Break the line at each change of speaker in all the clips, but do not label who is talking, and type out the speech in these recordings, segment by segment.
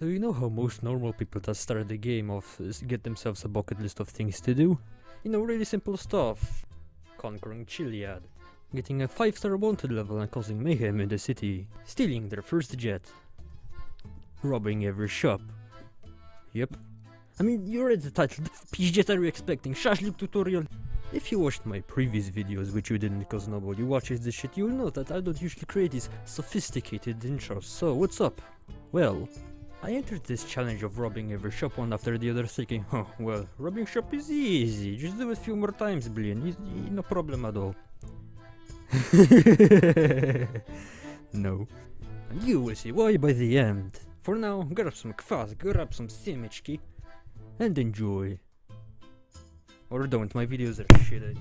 So you know how most normal people that start the game get themselves a bucket list of things to do? You know, really simple stuff. Conquering Chiliad, getting a 5-star wanted level and causing mayhem in the city, stealing their first jet, robbing every shop. Yep. I mean, you read the title, which jet are you expecting? Shashlik tutorial? If you watched my previous videos, which you didn't because nobody watches this shit, you'll know that I don't usually create these sophisticated intros, so what's up? Well, I entered this challenge of robbing every shop one after the other thinking, oh, well, robbing shop is easy, just do it a few more times, Blian, no problem at all. No. And you will see why by the end. For now, grab some kwas, grab some simichki, and enjoy. Or don't, my videos are shitty.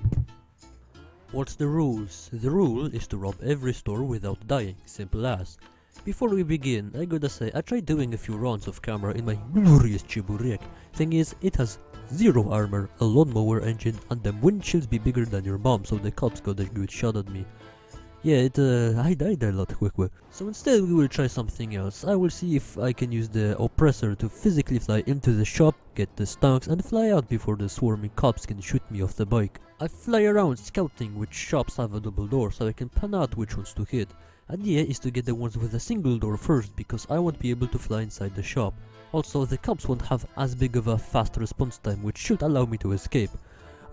What's the rules? The rule is to rob every store without dying, simple as. Before we begin, I gotta say, I tried doing a few rounds of camera in my glorious Chiburek. Thing is, it has 0 armor, a lawnmower engine, and the windshields be bigger than your mom, so the cops got a good shot at me. Yeah, I died a lot quicker. So instead we will try something else. I will see if I can use the oppressor to physically fly into the shop, get the stonks, and fly out before the swarming cops can shoot me off the bike. I fly around scouting which shops have a double door so I can plan out which ones to hit. Idea is to get the ones with a single door first, because I won't be able to fly inside the shop. Also, the cops won't have as big of a fast response time, which should allow me to escape.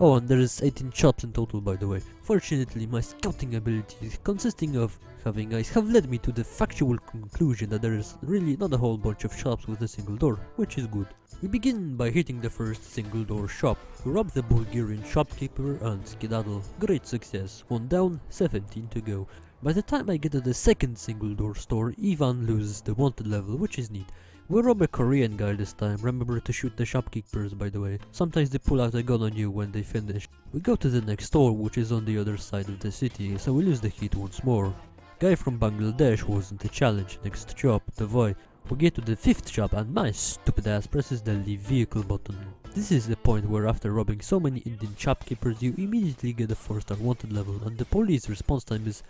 Oh, and there is 18 shops in total, by the way. Fortunately, my scouting abilities, consisting of having eyes, have led me to the factual conclusion that there is really not a whole bunch of shops with a single door, which is good. We begin by hitting the first single door shop. We rob the Bulgarian shopkeeper and skedaddle. Great success. 1 down, 17 to go. By the time I get to the second single door store, Ivan loses the wanted level, which is neat. We rob a Korean guy this time. Remember to shoot the shopkeepers, by the way. Sometimes they pull out a gun on you when they finish. We go to the next store, which is on the other side of the city, so we lose the heat once more. Guy from Bangladesh wasn't a challenge. Next shop, Tavoy. We get to the 5th shop and my stupid ass presses the leave vehicle button. This is the point where after robbing so many Indian shopkeepers you immediately get a 4-star wanted level, and the police response time is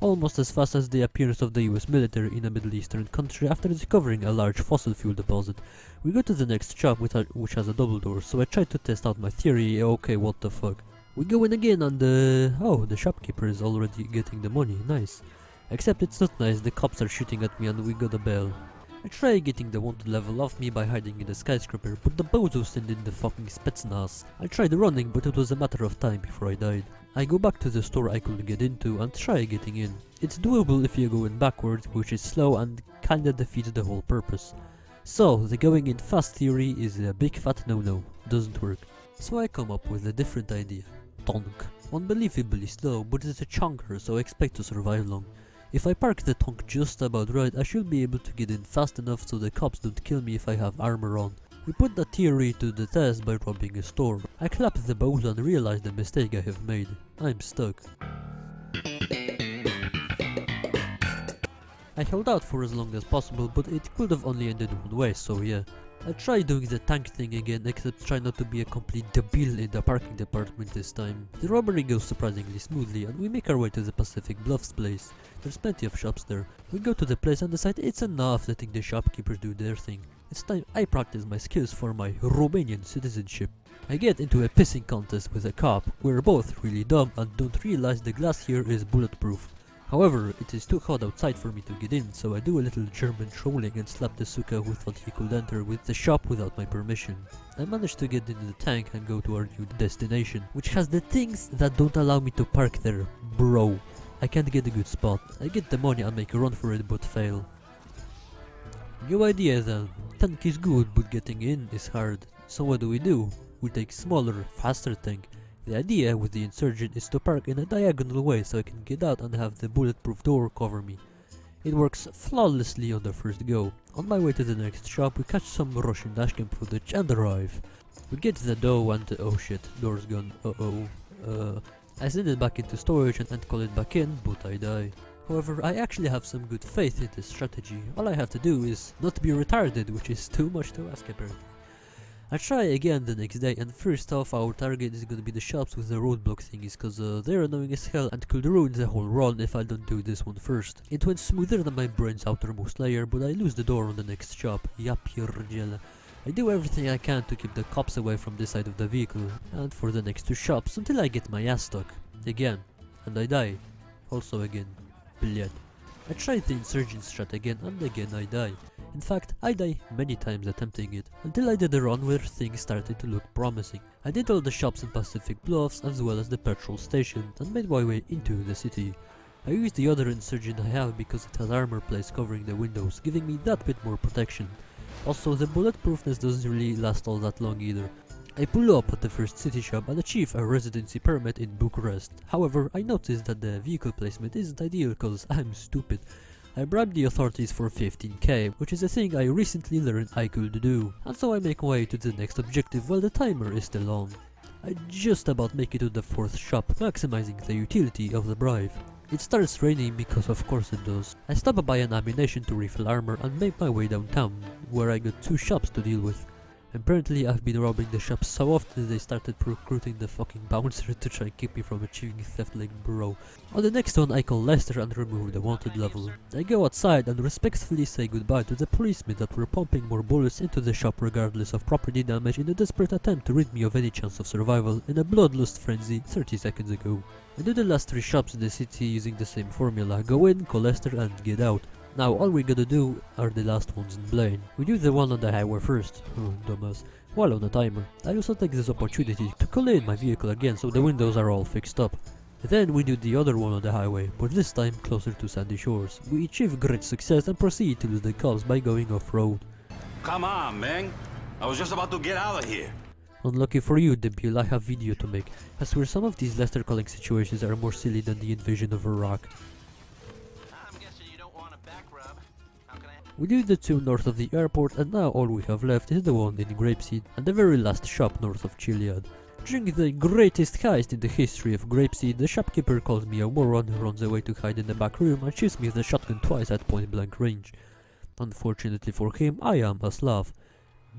almost as fast as the appearance of the US military in a Middle Eastern country after discovering a large fossil fuel deposit. We go to the next shop which has a double door, so I try to test out my theory. Okay, what the fuck. We go in again and the shopkeeper is already getting the money, nice. Except it's not nice, the cops are shooting at me and we got a bail. I try getting the wanted level off me by hiding in the skyscraper, but the bozo sent in the fucking Spetsnaz. I tried running, but it was a matter of time before I died. I go back to the store I couldn't get into and try getting in. It's doable if you go in backwards, which is slow and kinda defeats the whole purpose. So, the going in fast theory is a big fat no-no, doesn't work. So I come up with a different idea. Tonk. Unbelievably slow, but it's a chunker, so I expect to survive long. If I park the tonk just about right, I should be able to get in fast enough so the cops don't kill me if I have armor on. We put that theory to the test by robbing a store. I clap the bozo and realize the mistake I have made. I'm stuck. I held out for as long as possible, but it could have only ended one way, so yeah. I try doing the tank thing again, except try not to be a complete debil in the parking department this time. The robbery goes surprisingly smoothly and we make our way to the Pacific Bluffs place. There's plenty of shops there. We go to the place and decide it's enough letting the shopkeepers do their thing. It's time I practice my skills for my Romanian citizenship. I get into a pissing contest with a cop. We're both really dumb and don't realize the glass here is bulletproof. However, it is too hot outside for me to get in, so I do a little German trolling and slap the suka who thought he could enter with the shop without my permission. I managed to get into the tank and go to our new destination, which has the things that don't allow me to park there, bro. I can't get a good spot. I get the money and make a run for it but fail. New idea then. Tank is good but getting in is hard. So what do? We take smaller, faster tank. The idea with the insurgent is to park in a diagonal way so I can get out and have the bulletproof door cover me. It works flawlessly on the first go. On my way to the next shop we catch some Russian dashcam footage and arrive. We get the dough and oh shit, door's gone, I send it back into storage and call it back in, but I die. However, I actually have some good faith in this strategy. All I have to do is not be retarded, which is too much to ask apparently.
I try again the next day, and first off our target is gonna be the shops with the roadblock thingies, cause they're annoying as hell and could ruin the whole run if I don't do this one first. It went smoother than my brain's outermost layer, but I lose the door on the next shop. Ja pierdziele. I do everything I can to keep the cops away from this side of the vehicle, and for the next two shops, until I get my ass stuck. Again. And I die. Also again. Bled. I tried the insurgent strat again, and again I die. In fact, I die many times attempting it, until I did a run where things started to look promising. I did all the shops in Pacific Bluffs as well as the petrol station, and made my way into the city. I used the other insurgent I have because it has armor plates covering the windows, giving me that bit more protection. Also, the bulletproofness doesn't really last all that long either. I pull up at the first city shop and achieve a residency permit in Bucharest. However, I noticed that the vehicle placement isn't ideal cause I'm stupid. I bribed the authorities for 15k, which is a thing I recently learned I could do, and so I make my way to the next objective while the timer is still on. I just about make it to the fourth shop, maximizing the utility of the bribe. It starts raining because of course it does. I stop by an ammunition to refill armor and make my way downtown, where I got two shops to deal with. Apparently I've been robbing the shops so often they started recruiting the fucking bouncer to try and keep me from achieving theft like bro. On the next one I call Lester and remove the wanted level. I go outside and respectfully say goodbye to the policemen that were pumping more bullets into the shop regardless of property damage in a desperate attempt to rid me of any chance of survival in a bloodlust frenzy 30 seconds ago. I do the last three shops in the city using the same formula, go in, call Lester and get out. Now all we gotta do are the last ones in Blaine. We do the one on the highway first, dumbass, while on the timer. I also take this opportunity to call in my vehicle again so the windows are all fixed up. Then we do the other one on the highway, but this time closer to Sandy Shores. We achieve great success and proceed to lose the cops by going off-road.
Come on, man. I was just about to get out of here.
Unlucky for you, debil, I have video to make. I swear some of these Lester calling situations are more silly than the invasion of Iraq. We do the two north of the airport, and now all we have left is the one in Grapeseed and the very last shop north of Chiliad. During the greatest heist in the history of Grapeseed, the shopkeeper calls me a moron, runs away to hide in the back room and shoots me with the shotgun twice at point blank range. Unfortunately for him, I am a Slav.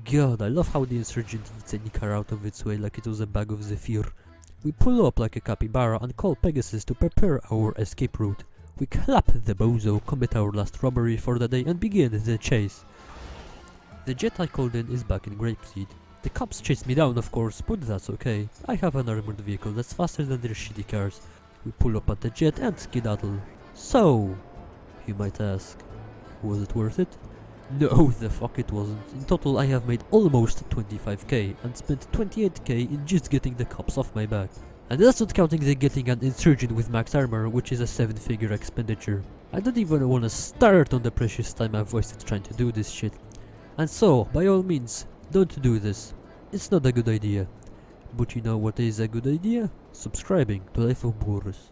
God, I love how the insurgent eats any car out of its way like it was a bag of zephyr. We pull up like a capybara and call Pegasus to prepare our escape route. We clap the bozo, commit our last robbery for the day and begin the chase. The jet I called in is back in Grapeseed. The cops chase me down of course, but that's okay. I have an armored vehicle that's faster than their shitty cars. We pull up at the jet and skedaddle. So, you might ask, was it worth it? No, the fuck it wasn't. In total I have made almost 25k and spent 28k in just getting the cops off my back. And that's not counting the getting an insurgent with max armor, which is a 7-figure expenditure. I don't even wanna start on the precious time I've wasted trying to do this shit. And so, by all means, don't do this. It's not a good idea. But you know what is a good idea? Subscribing to Life of Boris.